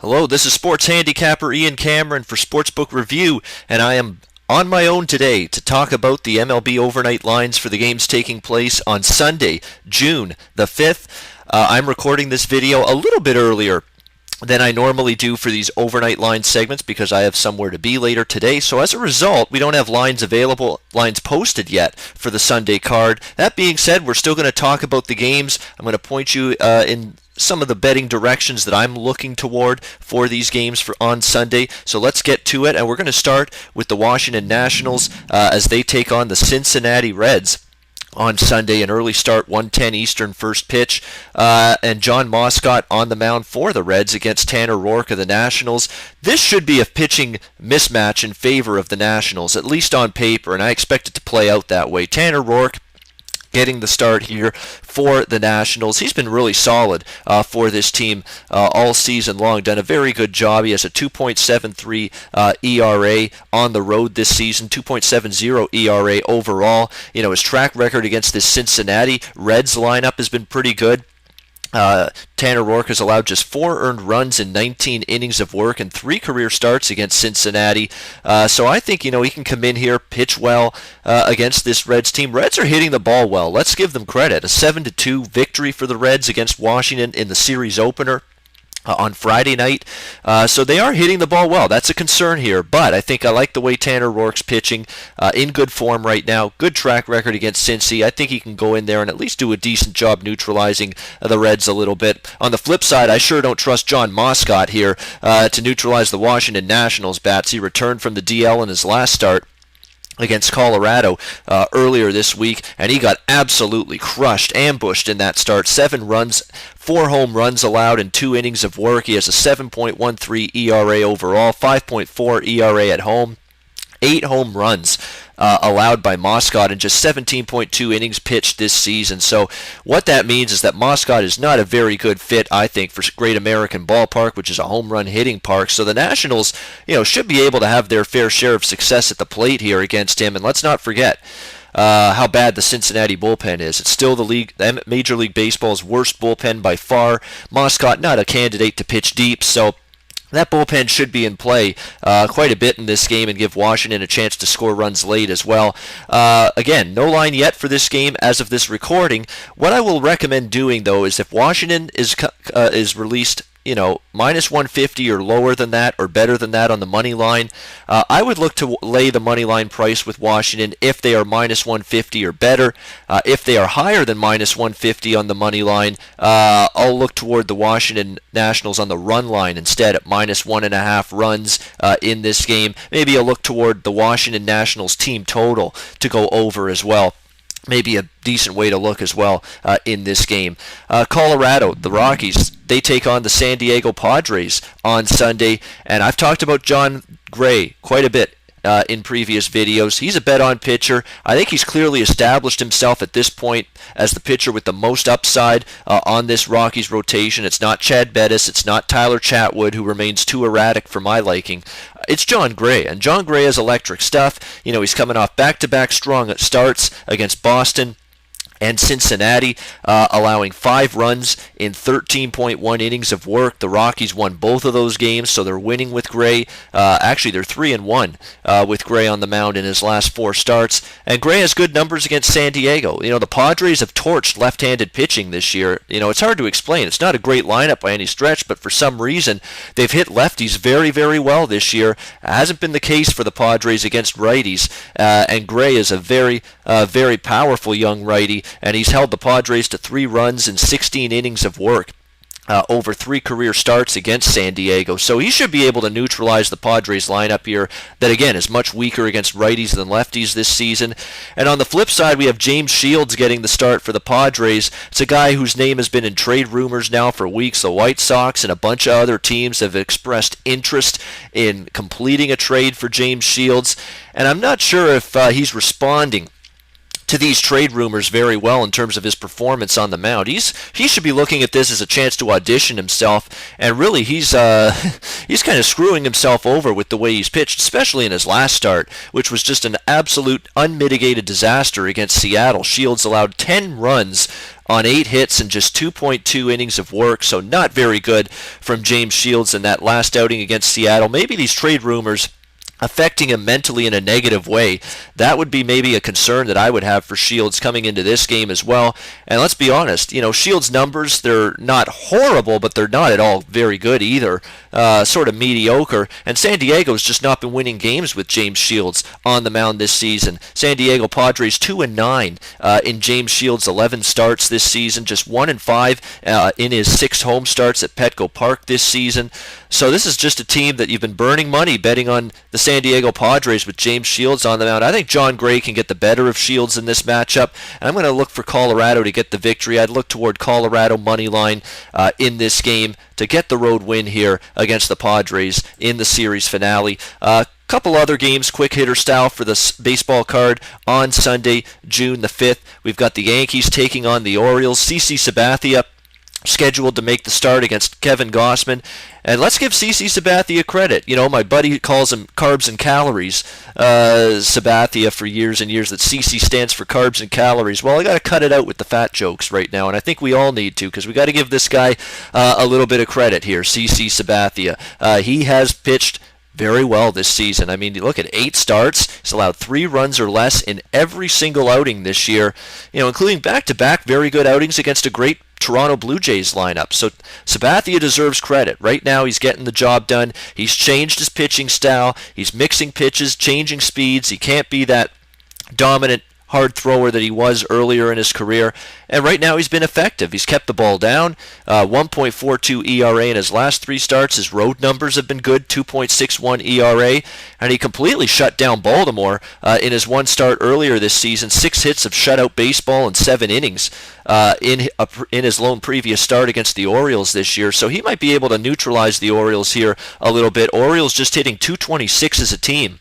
Hello, this is sports handicapper Ian Cameron for Sportsbook Review, and I am on my own today to talk about the MLB Overnight Lines for the games taking place on Sunday, June the 5th. I'm recording this video a little bit earlier than I normally do for these overnight line segments because I have somewhere to be later today. So as a result, we don't have lines posted yet for the Sunday card. That being said, we're still going to talk about the games. I'm going to point you in some of the betting directions that I'm looking toward for these games on Sunday. So let's get to it, and we're going to start with the Washington Nationals as they take on the Cincinnati Reds on Sunday, an early start, 1:10 Eastern first pitch, and John Moscott on the mound for the Reds against Tanner Roark of the Nationals. This should be a pitching mismatch in favor of the Nationals, at least on paper, and I expect it to play out that way. Tanner Roark getting the start here for the Nationals. He's been really solid for this team all season long. Done a very good job. He has a 2.73 ERA on the road this season, 2.70 ERA overall. You know, his track record against this Cincinnati Reds lineup has been pretty good. Tanner Roark has allowed just 4 earned runs in 19 innings of work and 3 career starts against Cincinnati. So I think, he can come in here, pitch well against this Reds team. Reds are hitting the ball well. Let's give them credit. A 7-2 victory for the Reds against Washington in the series opener on Friday night. So they are hitting the ball well. That's a concern here, but I think I like the way Tanner Roark's pitching, in good form right now. Good track record against Cincy. I think he can go in there and at least do a decent job neutralizing the Reds a little bit. On the flip side, I sure don't trust John Moscott here to neutralize the Washington Nationals bats. He returned from the DL in his last start against Colorado earlier this week, and he got absolutely crushed, ambushed in that start. 7 runs, 4 home runs allowed in 2 innings of work. He has a 7.13 ERA overall, 5.4 ERA at home. 8 home runs allowed by Moscott in just 17.2 innings pitched this season. So what that means is that Moscott is not a very good fit, I think, for Great American Ballpark, which is a home run hitting park. So the Nationals, should be able to have their fair share of success at the plate here against him. And let's not forget how bad the Cincinnati bullpen is. It's still Major League Baseball's worst bullpen by far. Moscott not a candidate to pitch deep, so that bullpen should be in play quite a bit in this game and give Washington a chance to score runs late as well. Again, no line yet for this game as of this recording. What I will recommend doing, though, is if Washington is released minus 150 or lower than that or better than that on the money line, I would look to lay the money line price with Washington if they are minus 150 or better. If they are higher than minus 150 on the money line, I'll look toward the Washington Nationals on the run line instead at minus 1.5 runs in this game. Maybe I'll look toward the Washington Nationals team total to go over as well. Maybe a decent way to look as well in this game. Colorado, the Rockies, they take on the San Diego Padres on Sunday, and I've talked about John Gray quite a bit in previous videos. He's a bet-on pitcher. I think he's clearly established himself at this point as the pitcher with the most upside on this Rockies rotation. It's not Chad Bettis. It's not Tyler Chatwood, who remains too erratic for my liking. It's John Gray, and John Gray has electric stuff. He's coming off back-to-back strong starts against Boston and Cincinnati, allowing 5 runs in 13.1 innings of work. The Rockies won both of those games, so they're winning with Gray. Actually, they're 3-1 with Gray on the mound in his last 4 starts. And Gray has good numbers against San Diego. The Padres have torched left-handed pitching this year. It's hard to explain. It's not a great lineup by any stretch, but for some reason, they've hit lefties very, very well this year. It hasn't been the case for the Padres against righties, and Gray is a very, very powerful young righty, and he's held the Padres to 3 runs in 16 innings of work over 3 career starts against San Diego. So he should be able to neutralize the Padres lineup here that, again, is much weaker against righties than lefties this season. And on the flip side, we have James Shields getting the start for the Padres. It's a guy whose name has been in trade rumors now for weeks. The White Sox and a bunch of other teams have expressed interest in completing a trade for James Shields, and I'm not sure if he's responding to these trade rumors very well in terms of his performance on the mound. He should be looking at this as a chance to audition himself, and really he's kind of screwing himself over with the way he's pitched, especially in his last start, which was just an absolute unmitigated disaster against Seattle. Shields allowed 10 runs on 8 hits and just 2.2 innings of work, so not very good from James Shields in that last outing against Seattle. Maybe these trade rumors affecting him mentally in a negative way. That would be maybe a concern that I would have for Shields coming into this game as well. And let's be honest, Shields' numbers, they're not horrible, but they're not at all very good either. Sort of mediocre. And San Diego's just not been winning games with James Shields on the mound this season. San Diego Padres 2-9 in James Shields' 11 starts this season, just 1-5 in his 6 home starts at Petco Park this season. So this is just a team that you've been burning money betting on the San Diego Padres with James Shields on the mound. I think John Gray can get the better of Shields in this matchup, and I'm going to look for Colorado to get the victory. I'd look toward Colorado money line in this game to get the road win here against the Padres in the series finale. Couple other games, quick hitter style for the baseball card on Sunday, June the 5th. We've got the Yankees taking on the Orioles. CC Sabathia scheduled to make the start against Kevin Gausman. And let's give CC Sabathia credit. My buddy calls him carbs and calories, Sabathia, for years and years, that CC stands for carbs and calories. Well, I got to cut it out with the fat jokes right now, and I think we all need to, because we got to give this guy a little bit of credit here, CC Sabathia. He has pitched very well this season. I mean, you look at 8 starts. He's allowed 3 runs or less in every single outing this year, including back-to-back very good outings against a great Toronto Blue Jays lineup. So Sabathia deserves credit. Right now he's getting the job done. He's changed his pitching style. He's mixing pitches, changing speeds. He can't be that dominant hard thrower that he was earlier in his career, and right now he's been effective. He's kept the ball down, 1.42 ERA in his last 3 starts. His road numbers have been good, 2.61 ERA, and he completely shut down Baltimore in his 1 start earlier this season. 6 hits of shutout baseball in 7 innings in his lone previous start against the Orioles this year, so he might be able to neutralize the Orioles here a little bit. Orioles just hitting .226 as a team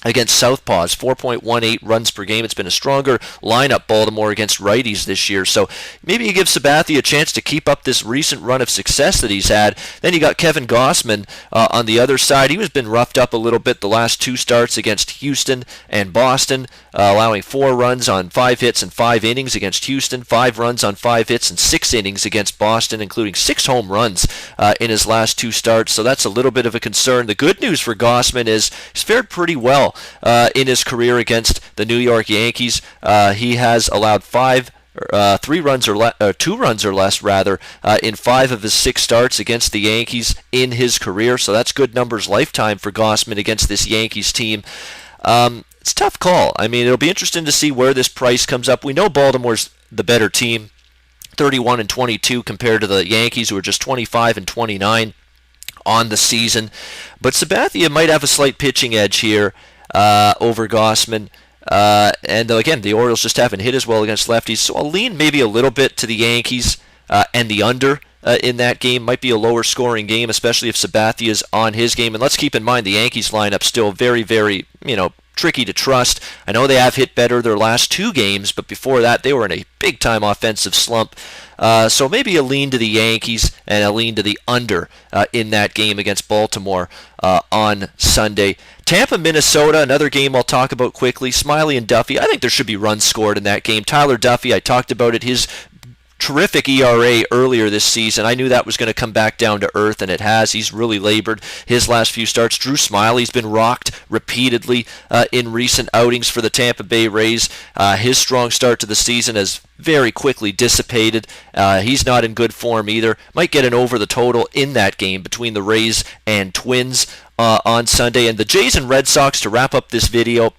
against southpaws, 4.18 runs per game. It's been a stronger lineup, Baltimore, against righties this year. So maybe you give Sabathia a chance to keep up this recent run of success that he's had. Then you got Kevin Gausman on the other side. He was been roughed up a little bit the last 2 starts against Houston and Boston, allowing 4 runs on 5 hits and 5 innings against Houston, 5 runs on 5 hits and 6 innings against Boston, including 6 home runs in his last 2 starts. So that's a little bit of a concern. The good news for Gausman is he's fared pretty well in his career against the New York Yankees. He has allowed 2 runs or less rather in 5 of his 6 starts against the Yankees in his career. So that's good numbers lifetime for Gausman against this Yankees team. It's a tough call. I mean, it'll be interesting to see where this price comes up. We know Baltimore's the better team, 31-22 compared to the Yankees, who are just 25-29 on the season. But Sabathia might have a slight pitching edge here over Gausman. And again, the Orioles just haven't hit as well against lefties, so I'll lean maybe a little bit to the Yankees and the under in that game. Might be a lower scoring game, especially if Sabathia is on his game. And let's keep in mind the Yankees lineup still very, very, tricky to trust. I know they have hit better their last 2 games, but before that they were in a big-time offensive slump. So maybe a lean to the Yankees and a lean to the under in that game against Baltimore on Sunday. Tampa, Minnesota, another game I'll talk about quickly. Smiley and Duffy. I think there should be runs scored in that game. Tyler Duffy, I talked about it, his terrific ERA earlier this season. I knew that was going to come back down to earth, and it has. He's really labored his last few starts. Drew Smiley's been rocked repeatedly in recent outings for the Tampa Bay Rays. His strong start to the season has very quickly dissipated. He's not in good form either. Might get an over the total in that game between the Rays and Twins on Sunday. And the Jays and Red Sox, to wrap up this video,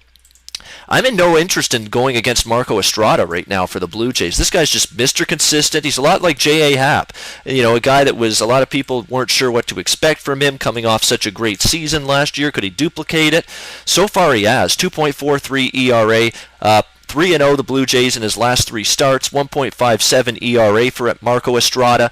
I'm in no interest in going against Marco Estrada right now for the Blue Jays. This guy's just Mr. Consistent. He's a lot like J.A. Happ, a guy that was, a lot of people weren't sure what to expect from him coming off such a great season last year. Could he duplicate it? So far he has. 2.43 ERA, 3-0 the Blue Jays in his last 3 starts, 1.57 ERA for Marco Estrada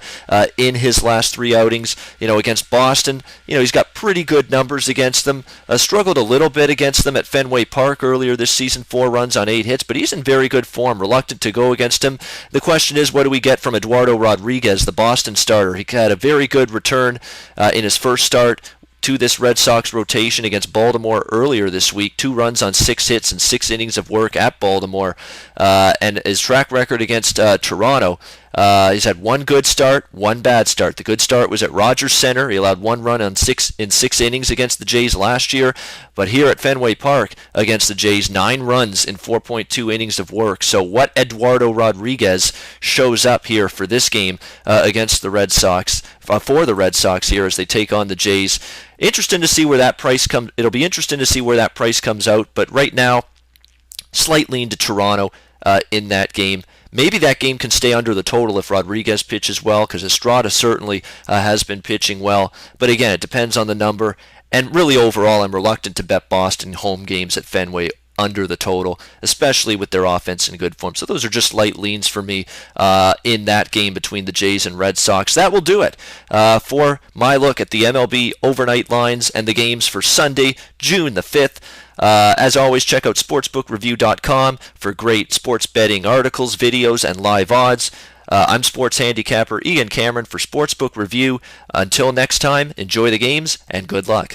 in his last 3 outings. Against Boston, he's got pretty good numbers against them. Struggled a little bit against them at Fenway Park earlier this season, 4 runs on 8 hits, but he's in very good form. Reluctant to go against him. The question is, what do we get from Eduardo Rodriguez, the Boston starter? He had a very good return in his first start to this Red Sox rotation against Baltimore earlier this week. 2 runs on 6 hits and 6 innings of work at Baltimore. And his track record against Toronto, he's had 1 good start, 1 bad start. The good start was at Rogers Center. He allowed 1 run in 6 innings against the Jays last year. But here at Fenway Park against the Jays, 9 runs in 4.2 innings of work. So what Eduardo Rodriguez shows up here for this game against the Red Sox, for the Red Sox here as they take on the Jays. Interesting to see where that price comes. It'll be interesting to see where that price comes out. But right now, slight lean to Toronto in that game. Maybe that game can stay under the total if Rodriguez pitches well, because Estrada certainly has been pitching well. But again, it depends on the number. And really overall, I'm reluctant to bet Boston home games at Fenway under the total, especially with their offense in good form. So those are just light leans for me in that game between the Jays and Red Sox. That will do it for my look at the MLB overnight lines and the games for Sunday, June the 5th. As always, check out sportsbookreview.com for great sports betting articles, videos, and live odds. I'm sports handicapper Ian Cameron for Sportsbook Review. Until next time, enjoy the games and good luck.